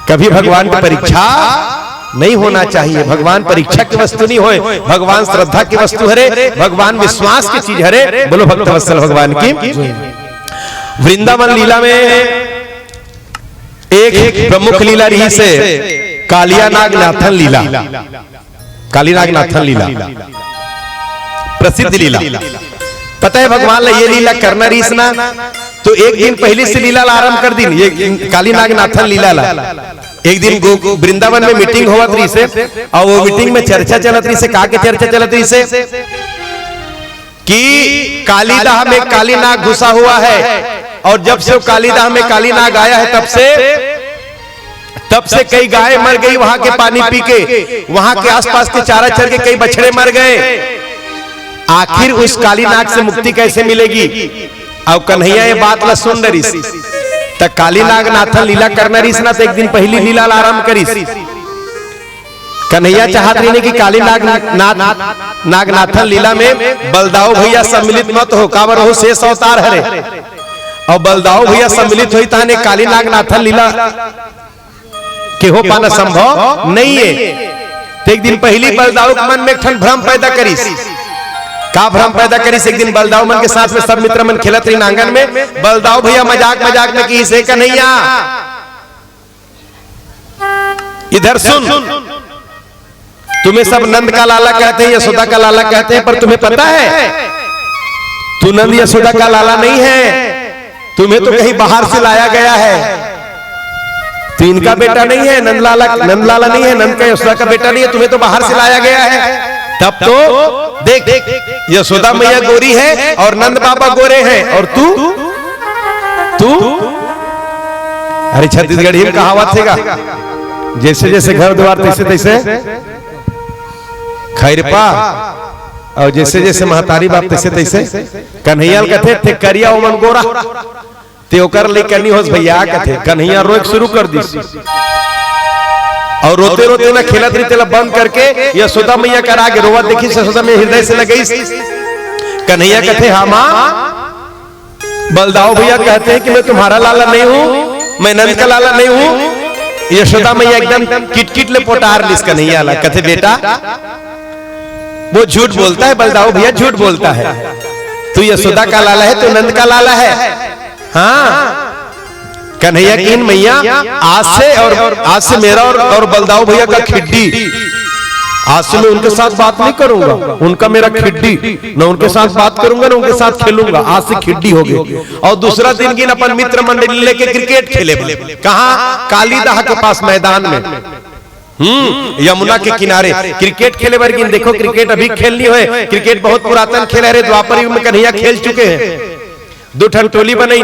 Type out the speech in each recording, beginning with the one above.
कभी भगवान की परीक्षा नहीं होना चाहिए। भगवान परीक्षा की वस्तु नहीं होए, भगवान श्रद्धा की वस्तु हरे, भगवान विश्वास की चीज हरे। बोलो भक्तवत्सल भगवान की। वृंदावन लीला में एक प्रमुख लीला रही से कालिया नागनाथन लीला, काली नागनाथन लीला प्रसिद्ध लीला। पता है भगवान ने ये लीला करना रहीस ना, तो एक दिन पहले से लीला आरंभ कर दी। ये काली नागनाथन लीला ला एक दिन वृंदावन में मीटिंग होवत रही से, और वो मीटिंग में चर्चा चलत रही से, का के चर्चा चलत रही से कि कालीदाह में काली नाग घुसा हुआ है, और जब से कालीदाह में काली नाग आया है तब से कई गाय मर गई वहां के पानी पी के, वहां के आसपास के चारा चर के कई बछड़े मर गए। आखिर उस काली नाग से मुक्ति कैसे मिलेगी? अब कन्हैया ये बात ला सुन रही तक काली नागनाथन लीला करना रही ना, तो एक दिन पहली लीला आरंभ करी। कन्हैया चाहत रही कि काली नागनाथन लीला में बलदाऊ भैया सम्मिलित मत हो, काबर हो शेष अवतार हरे, और बलदाऊ भैया सम्मिलित हुई ताने काली नागनाथन लीला के हो पाना संभव नहीं है। तो एक दिन पहली बलदाऊ के मन में एक भ्रम पैदा करी। का भ्रम पैदा करी? एक दिन बलदाऊ मन के साथ में सब मित्र मन खेलत रही आंगन में। बलदाऊ भैया मजाक मजाक में की से कन्हैया इधर सुन, तुम्हें सब नंद का लाला कहते हैं, यशोदा का लाला कहते हैं, पर तुम्हें पता है तू नंद यशोदा का लाला नहीं है, तुम्हें तो कहीं बाहर से लाया गया है। तो इनका बेटा नहीं है, नंदलाला नहीं है, नंद का यशोदा का बेटा नहीं है, तुम्हें तो बाहर से लाया गया है। तब तो देख यशोदा मैया गोरी है और नंद बाबा गोरे हैं, और तू अरे छत्तीसगढ़ी में कहावत है, जैसे जैसे घर द्वार तैसे तैसे खैरपा, और जैसे जैसे महतारी बाप तैसे तैसे कन्हैया कहते थे करिया ओमन गोरा, ते ओकर ले करनी होस भैया कहते कन्हैया रोक शुरू कर दी, और रोते रोते ना खेलत रही तेला बंद करके यशोदा मैया कर आगे रोवा देखी यशोदा में हृदय से लगई। कन्हैया कहते हाँ मां, बलदाऊ भैया कहते हैं कि मैं तुम्हारा लाला नहीं हूं, मैं नंद का लाला नहीं हूं। यशोदा मैया एकदम किटकिट ले पोटार लिस कन्हैया ला, कहते बेटा वो झूठ बोलता है, बलदाऊ भैया झूठ बोलता है, तू यशोदा का लाला है, तू नंद का लाला है। हाँ कन्हैया की मैया आज से मेरा और बलदाऊ भैया का खिड्डी, आज से मैं उनके साथ बात नहीं करूंगा, उनका मेरा खिड्डी, न उनके साथ बात करूंगा न उनके साथ खेलूंगा, आज से खिड्डी हो गई। और दूसरा दिन की अपन मित्र मंडली लेके क्रिकेट खेले, कहाँ? कालीदाह के पास मैदान में, यमुना के किनारे क्रिकेट खेले बरगिन। देखो क्रिकेट अभी खेलनी है, क्रिकेट बहुत पुरातन खेल है, द्वापर युग में कन्हैया खेल चुके हैं। दो टोली बनी,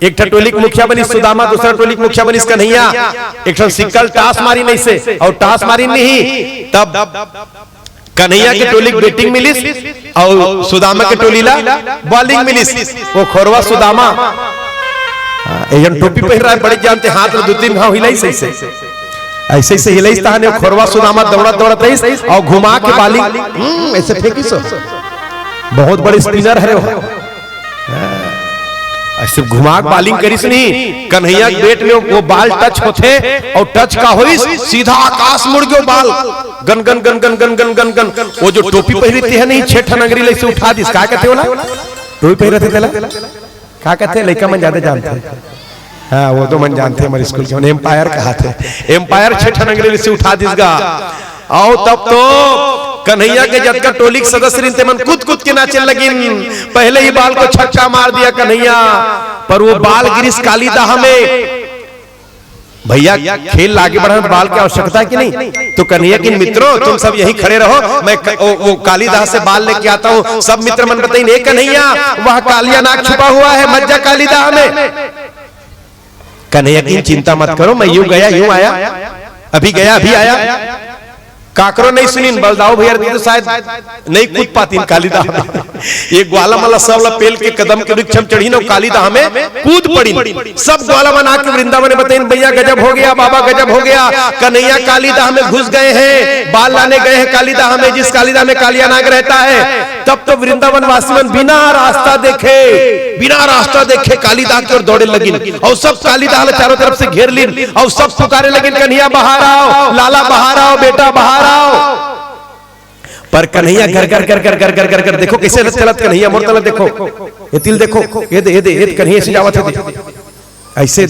एक टोली मुखिया बनी सुदामा, दूसरा टोली मुखिया बनी कन्हैया। एक सिक्कल टास मारी नहीं से, और टास मारी नहीं, तब कन्हैया की टोली बैटिंग मिली और सुदामा के टोली ला बॉलिंग मिली। वो खोरवा सुदामा टोपी पहन रहा है, बड़े जानते हाथ में 2-3 घाव हिलाई से ऐसे ऐसे हिलाई, खोरवा सुदामा दौड़ा दौड़ा तेईस और घुमा के बॉलिंग ऐसे फेंकी। सो बहुत बड़े स्पिनर है, ऐसे घुमा बॉलिंग करिस नहीं। कन्हैया बेट में वो बाल टच होते, और टच का होई सीधा आकाश मुड़ गयो बाल, gun gun gun gun gun gun gun gun. वो जो टोपी पहनती है नहीं, 6 ठन ले से उठा दिस, का कहते हो ना टोपी पहनते तेला, का कहते लड़का मन ज्यादा जानते हैं। हाँ वो तो मन जानते हैं, हमारे स्कूल के एम्पायर कहा थे, एम्पायर 6 ठन से उठा दिस गा। आओ तब तो कन्हैया के जब का टोली के सदस्य रहते मन कूद कूद के नाचने लगी। पहले ही बाल को छक्का मार दिया कन्हैया, पर वो बाल गिरिस कालीदाह में। भैया खेल आगे बढ़ाने बाल की आवश्यकता है कि नहीं? तो कन्हैया के मित्रों तुम सब यही खड़े रहो, मैं वो कालीदाह से बाल लेके आता हूँ। सब मित्र मन बताइए कन्हैया वह कालिया नाग छुपा हुआ है, मत जा कालीदाह में। कन्हैया की चिंता मत करो, मैं यूं गया यूं आया, अभी गया अभी आया। काकरो नहीं सुनी बलदाऊ भैया तो शायद नहीं कूद पाती कालीदाह में। ये ग्वाला मला सब पेल के कदम के वृक्ष चढ़ी ना कालीदाह में कूद पड़ी। सब ग्वाला बना के वृंदावन बताए भैया गजब हो गया, बाबा गजब हो गया, कन्हैया कालीदाह में घुस गए हैं, बाल लाने गए हैं कालीदाह में, जिस कालीदाह में कालिया नाग रहता है। तब तो वृंदावन वासी मन बिना रास्ता देखे कालीदाह की ओर दौड़े लगिन और सब कालीदाह चारों तरफ से घेर लीन और सब पुकारे लगिन कन्हैया बाहर आओ, लाला बाहर आओ, बेटा बाहर आओ। पर कन्हैया घर कर कर कर कर कर कर कर देखो कैसे चलत कन्हैया मोर तलत देखो, ये तिल देखो, ये दे कन्हैया से जावत है ऐसे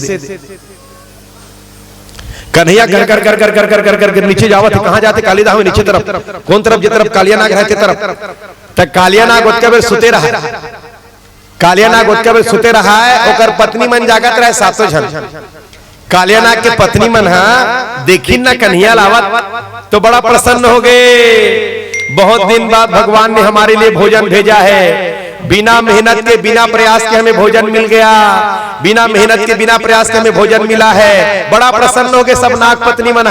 कन्हैया घर कर कर कर कर कर कर कर नीचे जावत है। कहां जाते कालीदाह में नीचे तरफ, कौन तरफ? जे तरफ कालिया नाग रहते तरफ। तक कालिया नाग ओतके बेर सुते रहा, कालिया नाग ओतके बेर सुते रहा है, ओकर पत्नी मन जागत रहे सातों जन। कालिया नाग के पत्नी मन देखिन ना कन्हैया लावत तो बड़ा प्रसन्न हो गए। बहुत दिन बाद भगवान ने हमारे लिए भोजन भेजा है, बिना मेहनत के बिना प्रयास के हमें भोजन मिल गया, बिना मेहनत के बिना प्रयास के हमें भोजन मिला है। बड़ा प्रसन्न हो गए सब नाग पत्नी मन।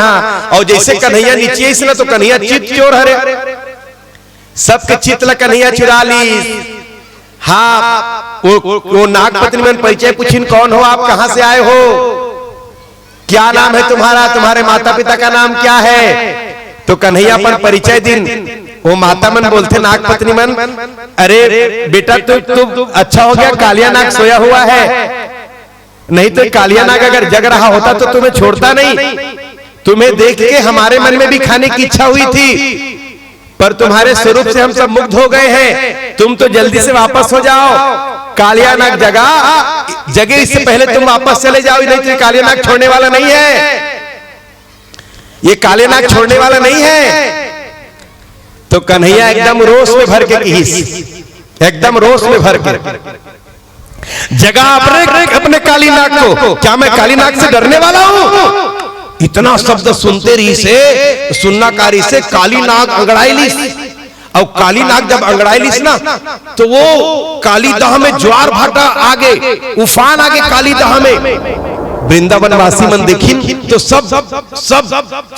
और जैसे कन्हैया नीचे इसने तो कन्हैया चित चोर हरे, सबके चित ला कन्हैया चुरा ली। हाँ वो नाग पत्नी मन परिचय पूछिन, कौन हो आप, कहां से आए हो, क्या नाम है तुम्हारा, तुम्हारे माता पिता का नाम क्या है? तो कन्हैया पर परिचय दिन वो माता मन बोलते नाग पत्नी मन, अरे बेटा तू अच्छा हो गया कालिया नाग सोया हुआ है, नहीं तो कालिया नाग अगर जग रहा होता तो तुम्हें छोड़ता नहीं। तुम्हें देख के हमारे मन में भी खाने की इच्छा हुई थी, पर तुम्हारे स्वरूप से हम सब मुग्ध हो गए हैं। तुम तो जल्दी से वापस हो जाओ, कालिया नाग जगे इससे पहले तुम वापस चले जाओ, नहीं तो कालिया नाग छोड़ने वाला नहीं है, ये कालिया नाग छोड़ने वाला नहीं है। तो कन्हैया एकदम रोष में भर के कहिस, एकदम रोष में भर के जगह अपने काली नाग को, क्या मैं काली नाग से डरने वाला हूं? इतना शब्द सुनते रही से सुननाकारी से काली नाग अंगड़ाई लिस। और काली नाग जब अंगड़ाई लिस ना तो वो कालीदाह में ज्वार भाटा आगे, उफान आगे कालीदाह में। वृंदावन वासी मन देखिन तो सब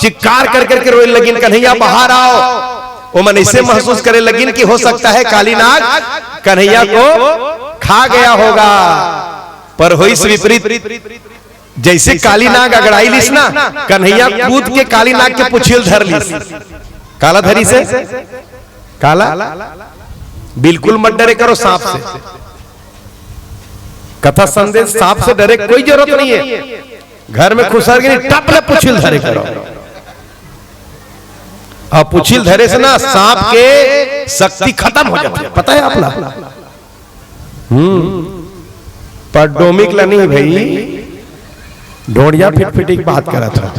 चिक्कार कर करके रोए लगिन, कन्हैया बाहर आओ। वो मन ऐसे महसूस करे लगिन कि हो सकता है काली नाग कन्हैया को खा गया होगा। पर हुई विपरीत, जैसे काली नाग अगड़ाई लिस ना, कन्हैया कूद के काली नाग के पुछिल धर लिस। काला धरी से काला, बिल्कुल मत डरे करो सांप से। कथा संदेश सांप से डरे कोई जरूरत नहीं है। घर में खुशहाल के टप ले पुछिल धरे करो। अब पुछिल धरे से ना सांप के शक्ति खत्म हो जाती है, पता है आपला। पर डोमिक ला नहीं भाई, डोड़िया फिटफिटी की बात करा था।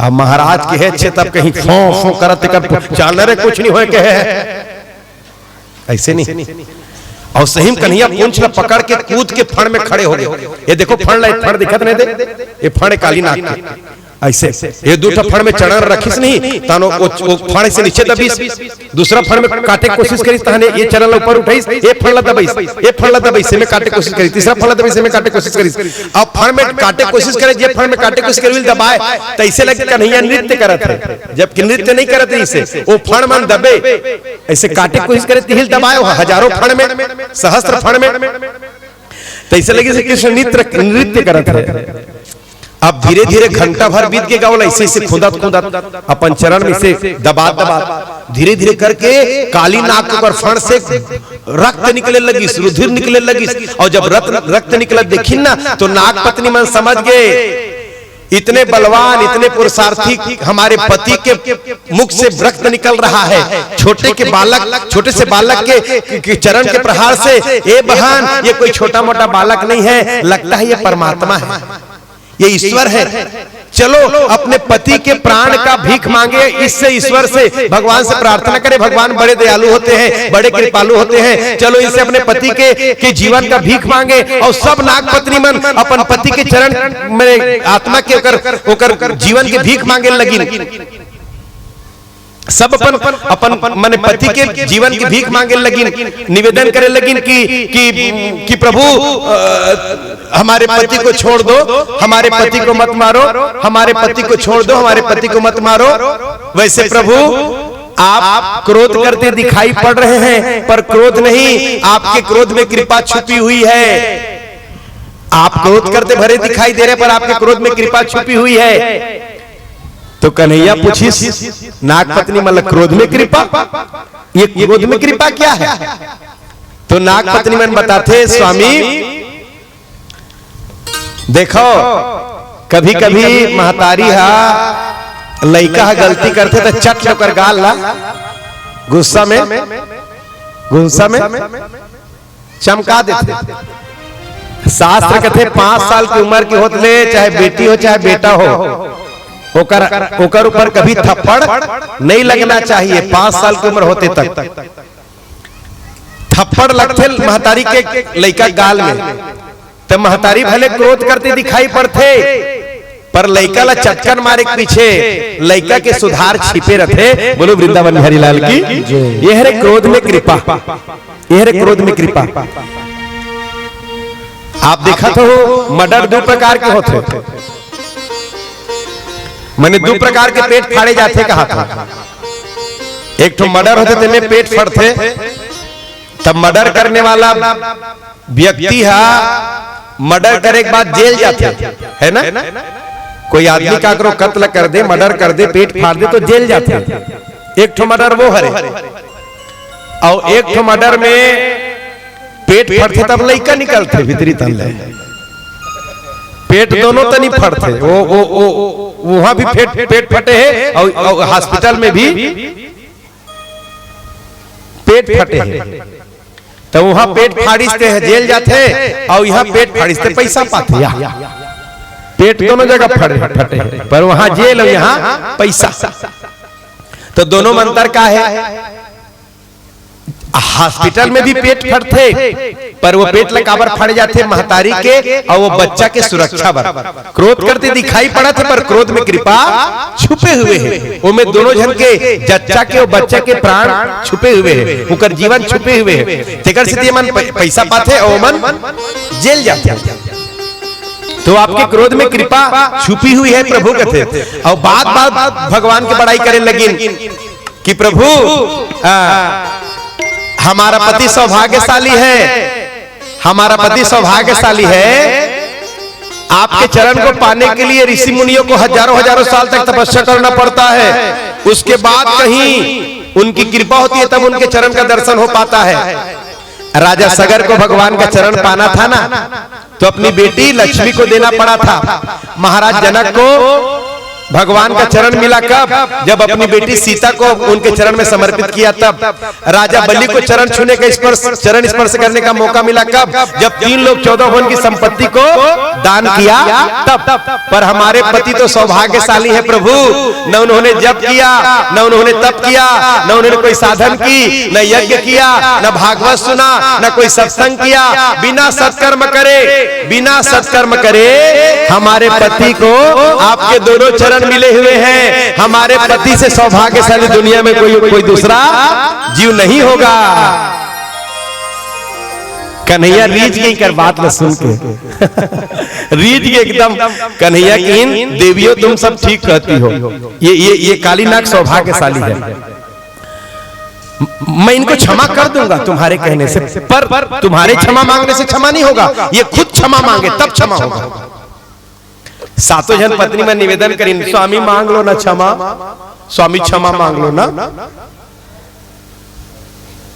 अब महाराज के है छे तब कहीं फो फो करत कर चाल रे कुछ नहीं होए के है, ऐसे नहीं। और सही में कन्हैया पूंछ ला पकड़ के कूद के फण में खड़े हो गए। ये देखो फण ला, फण दिखत नहीं दे, ये फण काली नाग की ऐसे ये दूसरा फण में चढ़न रखिस नहीं तानो वो फण से नीचे दबीस, दूसरा फण में काटे कोशिश करिस ताने ये चरण ऊपर उठाइस, ये फण ला दबाइस, ये फण ला दबाइस से में काटे कोशिश करिस, तीसरा फण ला दबाइस से में काटे कोशिश करिस। अब फण में काटे कोशिश करे, जे फण में काटे कोशिश करिल दबाए तो ऐसे लगे कन्हैया नृत्य करत है, जबकि नृत्य नहीं करत है। इसे वो फण मन दबे ऐसे काटे कोशिश करे, तिहिल दबाए हजारों फण में, सहस्त्र फण में, तो ऐसे लगे कृष्ण नृत्य करत है। अब धीरे धीरे घंटा भर बीत के गावल ऐसे ऐसे खुदत अपन चरण में से दबा धीरे धीरे करके काली नाग पर फण से रक्त निकले लगी, रुधिर निकले लगी। और जब रक्त निकला देखिन ना तो नाग पत्नी मन समझ गए इतने बलवान इतने पुरुषार्थी हमारे पति के मुख से रक्त निकल रहा है। छोटे से बालक के चरण के प्रहार से, ए बहन ये कोई छोटा मोटा बालक नहीं है, लगता है ये परमात्मा है, ये ईश्वर है। चलो अपने पति के प्राण का भीख मांगे, इससे ईश्वर से भगवान से प्रार्थना करें। भगवान बड़े दयालु होते हैं, बड़े कृपालु होते हैं। चलो इनसे अपने पति के जीवन का भीख मांगे। और सब नाग पत्नी मन अपन पति के चरण में आत्मा के ओकर जीवन के भीख मांगे लगी। सब अपन माने पति के जीवन की भीख मांगे लगिन, निवेदन करे लगिन कि प्रभु हमारे पति को छोड़ दो, हमारे पति को मत मारो, हमारे पति को छोड़ दो, हमारे पति को मत मारो। वैसे प्रभु आप क्रोध करते दिखाई पड़ रहे हैं, पर क्रोध नहीं, आपके क्रोध में कृपा छुपी हुई है। आप क्रोध करते भरे दिखाई दे रहे, पर आपके क्रोध में कृपा छुपी हुई है। तो कन्हैया पूछिस, नागपत्नी मतलब क्रोध में कृपा, ये क्रोध में कृपा क्या है? तो नागपत्नी मन बताते, स्वामी देखो कभी कभी महतारी लइका गलती करते तो चट कर गाल ला, गुस्सा में चमका देते। शास्त्र कहते 5 साल की उम्र की होत ले, चाहे बेटी हो चाहे बेटा हो, ओकर ऊपर कभी थप्पड़ नहीं लगना चाहिए। 5 साल की उम्र होते तक थप्पड़ लगते महतारी के लइका गाल में, तो महतारी भले क्रोध करते दिखाई पड़ते, पर लइका ला चटकन मारे के पीछे लइका के सुधार छिपे रहते। बोलो वृंदावन बिहारी लाल की। यह है क्रोध में कृपा, यह है क्रोध में कृपा। आप देखा तो मर्डर 2 प्रकार के होते, मैंने 2 प्रकार के पेट फाड़े जाते कहा था। एक तो मर्डर होते थे में पेट फड़ते, तब मर्डर करने वाला व्यक्ति मर्डर करे के बाद जेल जाते है ना। कोई आदमी का करो कत्ल कर दे, मर्डर कर दे, पेट फाड़ दे तो जेल जाते। एक तो मर्डर वो हरे, और एक तो मर्डर में पेट फड़ते तब लइका निकलते भीतरी तन, पेट दोनों तो नहीं फड़ते, वो वहां भी पेट फटे है, और हॉस्पिटल में भी पेट फटे हैं। तो वहां पेट फाड़िसते हैं जेल जाते हैं, और यहाँ पेट फाड़िसते पैसा पाते। पेट दोनों जगह फटे हैं, पर वहां जेल और यहाँ पैसा। तो दोनों में अंतर का है? हॉस्पिटल में भी पेट फटते, पर वो पेट लकाबर फट जाते महतारी के, और वो बच्चा के सुरक्षा बर क्रोध करते दिखाई पड़ा थे, पर क्रोध में कृपा छुपे हुए हैं। वो में दोनों जन के जच्चा के और बच्चा के प्राण छुपे हुए हैं, उनका जीवन छुपे हुए हैं। तेकर से मन पैसा पाते और मन जेल जाते। तो आपके क्रोध में कृपा छुपी हुई है प्रभु कहते। और बात भगवान की बड़ाई करे लगिन कि प्रभु हमारा पति सौभाग्यशाली है, हमारा पति सौभाग्यशाली है। आपके चरण को पाने के लिए ऋषि मुनियों को हजारों साल तक तपस्या करना पड़ता है, उसके बाद कहीं उनकी कृपा होती है, तब उनके चरण का दर्शन हो पाता है। राजा सगर को भगवान का चरण पाना था ना, तो अपनी बेटी लक्ष्मी को देना पड़ा था। महाराज जनक को भगवान का चरण मिला कब? जब अपनी बेटी सीता को उनके चरण में समर्पित किया तब। राजा बलि को चरण छूने का चरण स्पर्श करने का मौका मिला कब? जब 3 लोग 14 भवन की संपत्ति को दान किया तब। पर हमारे पति तो सौभाग्यशाली है प्रभु, न उन्होंने जप किया, न उन्होंने तप किया, न उन्होंने कोई साधन की, न यज्ञ किया, न भागवत सुना, न कोई सत्संग किया। बिना सत्कर्म करे हमारे पति को आपके दोनों चरण मिले हुए हैं। हमारे पति से सौभाग्यशाली दुनिया में कोई दूसरा जीव नहीं होगा। कन्हैया रीझ गई कर बात न सुन के रीझ गई एकदम। कन्हैया की इन देवियों तुम सब ठीक कहती हो, ये काली नाग सौभाग्यशाली है, मैं इनको क्षमा कर दूंगा तुम्हारे कहने से, पर तुम्हारे क्षमा मांगने से क्षमा नहीं होगा, ये खुद क्षमा मांगे तब क्षमा होगा। सातों जन पत्नी में निवेदन करें, स्वामी मांग लो ना क्षमा, स्वामी क्षमा मांग लो ना।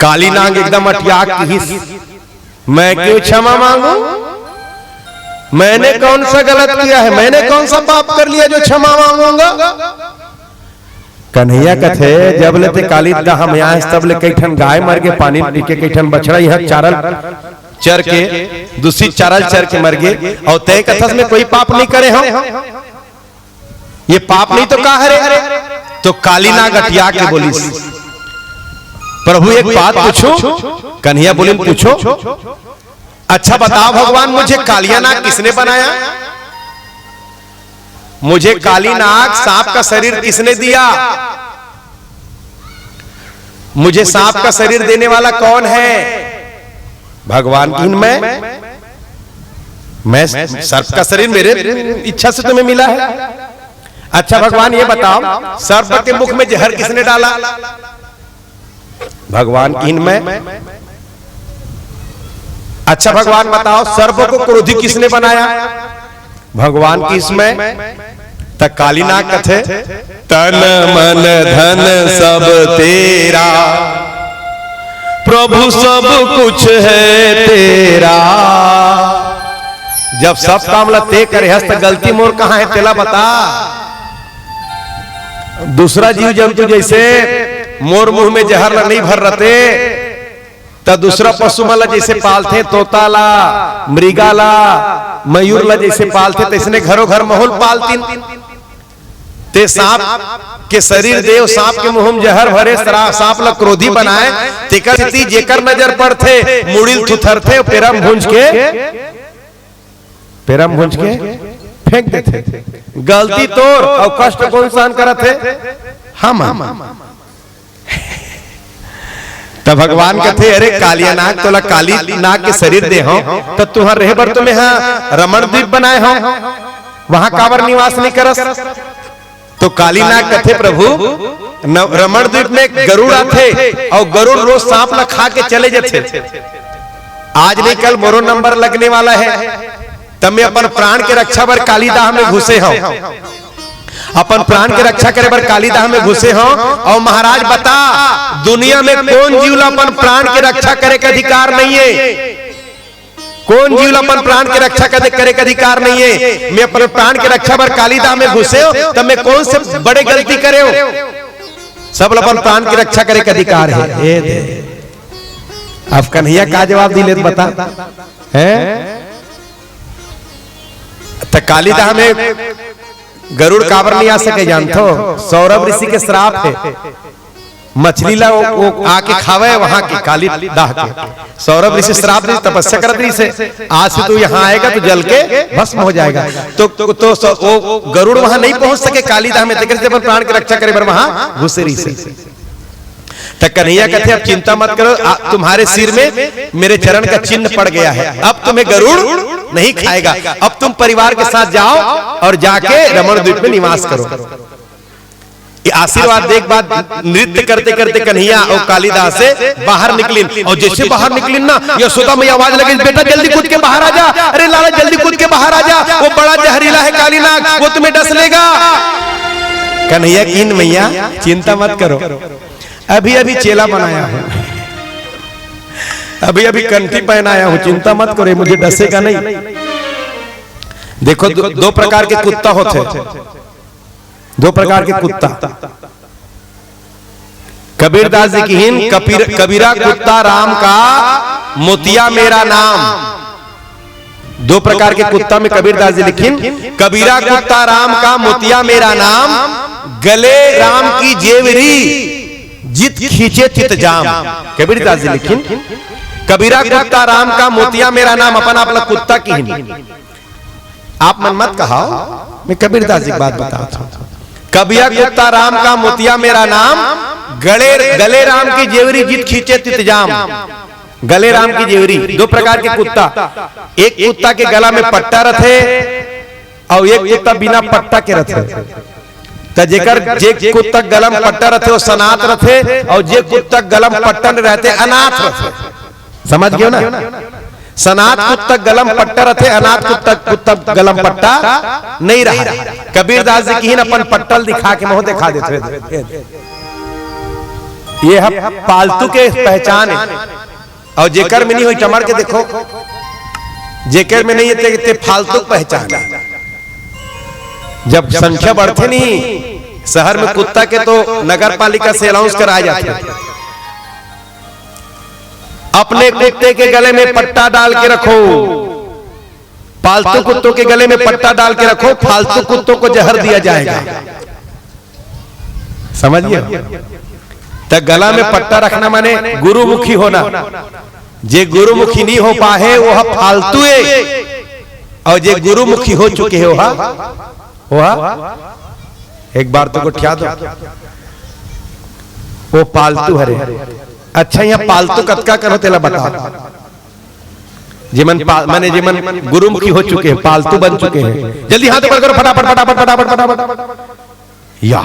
काली नाग एकदम अटियाक की, मैं क्यों क्षमा मांगू? मैंने कौन सा गलत किया है, मैंने कौन सा पाप कर लिया जो क्षमा मांगूंगा? कन्हैया कथे जब लेते काली दा हम यहाँ तब ले कई ठन गाय मर गए, पानी पी के कई ठन बछड़ा यहाँ चारल चर के दूसरी चारल चर के मर गए, और तय कथस में कोई पाप नहीं करे हम, ये पाप नहीं तो कहा है। तो काली नाग अटिया के बोली, प्रभु एक बात पूछूं? कन्हैया बोली पूछो। अच्छा बताओ भगवान, मुझे कालिया नाग किसने बनाया? मुझे काली नाग सांप का शरीर किसने दिया? मुझे सांप का शरीर देने वाला कौन है? भगवान की मैं सर्प का शरीर मेरे इच्छा से तुम्हें मिला है। अच्छा भगवान ये बताओ, सर्प के मुख में जहर किसने डाला? भगवान की अच्छा भगवान बताओ, सर्प को क्रोधी किसने बनाया? भगवान की तक काली नाग कथे, तन मन धन सब तेरा, प्रभु सब कुछ है तेरा। जब सब काम लते करे हस्त, गलती मोर कहां है तेला बता। दूसरा जीव जंतु जैसे मोर मुंह में जहर नहीं भर रते, तो दूसरा पशु मला जैसे पालते, तोता ला, मृगा ला, मयूर ला जैसे पालते, तो इसने घरों घर माहौल पालती। ते सांप के शरीर देव, सांप के मुंह में जहर भरे, सांप ला क्रोधी बनाए, तेकर जेकर नजर पड़ते मुड़िल थुथरते, पेरम भुंज के फेंक देते। गलती तोर और कष्ट कौन सहन करते? हम। तब भगवान कहते, अरे कालिया नाग, तोला काली नाग के शरीर दे हो, तो तुहर रहे बर तुम्हें रमण द्वीप बनाए हो, वहां कावर निवास नहीं करस। तो काली नाग कहते, प्रभु रमण द्वीप में गरुड़ आते, और गरुड़ रोज सांप ला खा के चले जाते। आज नहीं कल मोरो नंबर लगने वाला है, तब मैं अपन प्राण के रक्षा बर कालीदाह में घुसे हो, अपन प्राण के रक्षा करे बर कालीदाह में घुसे हो। और महाराज बता, दुनिया में कौन जीव अपन प्राण के रक्षा करे का अधिकार नहीं है? कौन जीव अपन प्राण के रक्षा करे का अधिकार नहीं है? मैं अपने प्राण के रक्षा बर कालीदाह में घुसे हो, तब मैं कौन से बड़े गलती करे हो? सब अपन प्राण की रक्षा करे का अधिकार है। अब कन्हैया का जवाब दिले बता है? तो कालीदाह में गरुड़ काबर नहीं आ सके जानतो? सौरभ ऋषि के श्राप है, मछली ला वो आके खावे वहां की कालीदाह के। सौरभ ऋषि श्राप दी, तपस्या करत रही से, आज से तू यहाँ आएगा तो जल के भस्म हो जाएगा। तो वो गरुड़ वहां नहीं पहुंच सके कालीदाह में, तो प्राण की रक्षा करे बर वहां घुसे रही से। तो कन्हैया कहते, अब चिंता मत करो, तुम्हारे सिर में मेरे चरण का चिन्ह पड़ गया है, अब तुम्हें गरुड़ नहीं खाएगा। अब तुम परिवार के साथ जाओ और जाके रमण द्वीप में निवास करो। ये आशीर्वाद देख बाद नृत्य करते करते कन्हैया और कालिदास से बाहर निकली, और जैसे बाहर निकली ना, यशोदा मैया आवाज लगी, बेटा जल्दी कूद के बाहर आ जा, अरे लाला जल्दी कूद के बाहर आ जा, वो बड़ा जहरीला है काली नाग, वो तुम्हें डस लेगा। कन्हैया की मैया चिंता मत करो, अभी अभी चेला बनाया हूं, अभी अभी कंठी पहनाया हूं, चिंता मत करो, मुझे डसेगा नहीं। देखो दो प्रकार के कुत्ता होते हैं, दो प्रकार के कुत्ता। कबीरदास जी की हिंद, कबीरा कुत्ता राम का मोतिया मेरा नाम। दो प्रकार के कुत्ता में कबीरदास जी लिखिन, कबीरा कुत्ता राम का मोतिया मेरा नाम, गले राम की जेवरी जित खींचे चित जाम। कबीरदास जी लिखिन, कबीरा कुत्ता राम का मोतिया मेरा नाम। अपन अपना कुत्ता की हिंद आप मन मत कहा, मैं कबीरदास जी की बात बताता हूं। कबीरा कुत्ता राम का मोतिया मेरा नाम, गले राम की जेवरी जित खींचे तित जाम। गले राम की जेवरी, दो प्रकार के कुत्ता, एक कुत्ता के गला में पट्टा रथे और एक कुत्ता बिना पट्टा के रथे। तो जेकर जे कुत्ता गला में पट्टा रथे वो सनात रथे, और जे कुत्ता गला में पट्टा नहीं रहते अनाथ रथे। समझ गए ना? सनात कुत्ता गलम पट्टा रथे, अनाथ कुत्ता गलम पट्टा नहीं रहा। कबीरदास जी की अपन पट्टल दिखा के मोह दिखा देते। ये पालतू के पहचान है, और जेकर में नहीं हुई टमर के देखो, जेकर में नहीं है फालतू पहचान है। जब संख्या बढ़ते नहीं शहर में कुत्ता के, तो नगर पालिका से अनाउंस कराया जाता है, अपने कुत्ते के गले में पट्टा डाल के रखो, पालतू कुत्तों के गले में पट्टा डाल के रखो, फालतू कुत्तों को जहर दिया जाएगा। समझिए? तो गला में पट्टा रखना माने गुरुमुखी होना। जे गुरुमुखी नहीं हो पाए वो फालतू है, और जे गुरुमुखी हो चुके हो एक बार तो को ठिया दो। वो पालतू हरे। अच्छा यहाँ पालतू कतका करो तेला बता। जिमन माने जिमन गुरुमुखी हो चुके हैं, पालतू बन चुके हैं, जल्दी हाथ ऊपर करो फटाफट फटाफट फटाफट फटाफट। या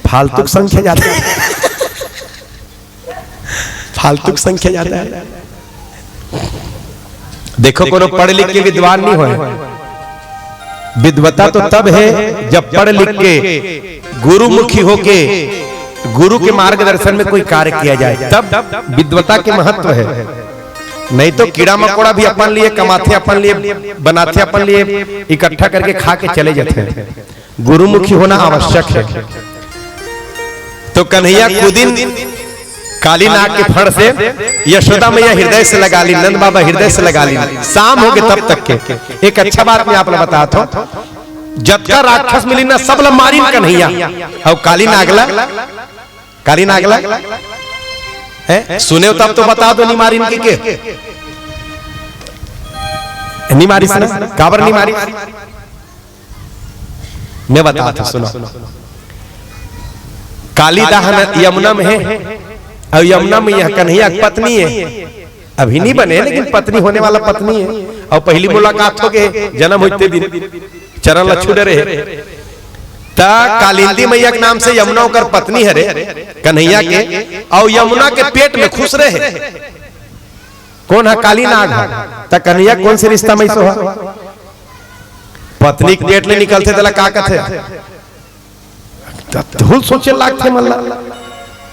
फालतू संख्या ज्यादा है, फालतू संख्या ज्यादा है। देखो कोनो पढ़ लिख के विद्वान नहीं होए। विद्वता तो तब है जब पढ़ लिख के गुरुमुखी होके गुरु के मार्गदर्शन में कोई कार्य किया जाए, तब विद्वता के महत्व है। नहीं तो कीड़ा मकोड़ा भी अपन लिए कमाते, अपन लिए बनाते, अपन लिए इकट्ठा करके खा के चले जाते हैं। गुरुमुखी होना आवश्यक है। तो कन्हैया कुदिन काली नाग के फड़ से यशोदा मैया हृदय से लगा ली, नंद बाबा हृदय से लगा ली। शाम हो गए तब तक के एक अच्छा बात मैं आप लोग बताता हूं, जब का राक्षस मिली ना सब लोग मारी कन्हैया और काली नागला है सुने तब तो बता दो नहीं मारी इनकी के नहीं मारी सुना काबर नहीं मारी मैं बताता सुनो। काली दहन यमुना में है और यमुना में यह कन्हैया पत्नी है, अभी नहीं बने लेकिन पत्नी होने वाला पत्नी है। और पहली मुलाकात हो गए जन्म होते दिन चरण लछुड़े रहे ता कालिंदी मैया के नाम से यमुना होकर पत्नी है रे कन्हैया के, और यमुना के पेट में खुश रहे। कौन है? काली नाग है। ता कन्हैया कौन से रिश्ता में सो पत्नी के पेट में निकलते तला का कथे हुल सोचे लागते मल्ला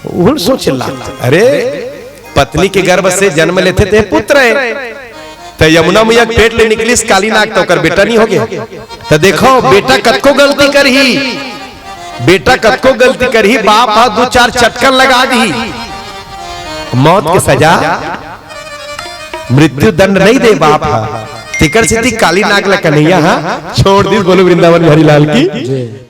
हुल सोचे लागते। अरे पत्नी के गर्भ से जन्म लेते थे पुत्र है, तो यमुना मैया पेट ले निकली काली नाग तो कर बेटा नहीं हो गया। तो देखो बेटा कतको गलती कर ही, बेटा कतको गलती कर ही, बाप हा दो चार चटकन लगा दी, मौत के सजा मृत्यु दंड नहीं दे बाप हा। तिकर सिद्धि काली नाग ला कन्हैया हा छोड़ दी। बोलो वृंदावन बिहारी लाल की।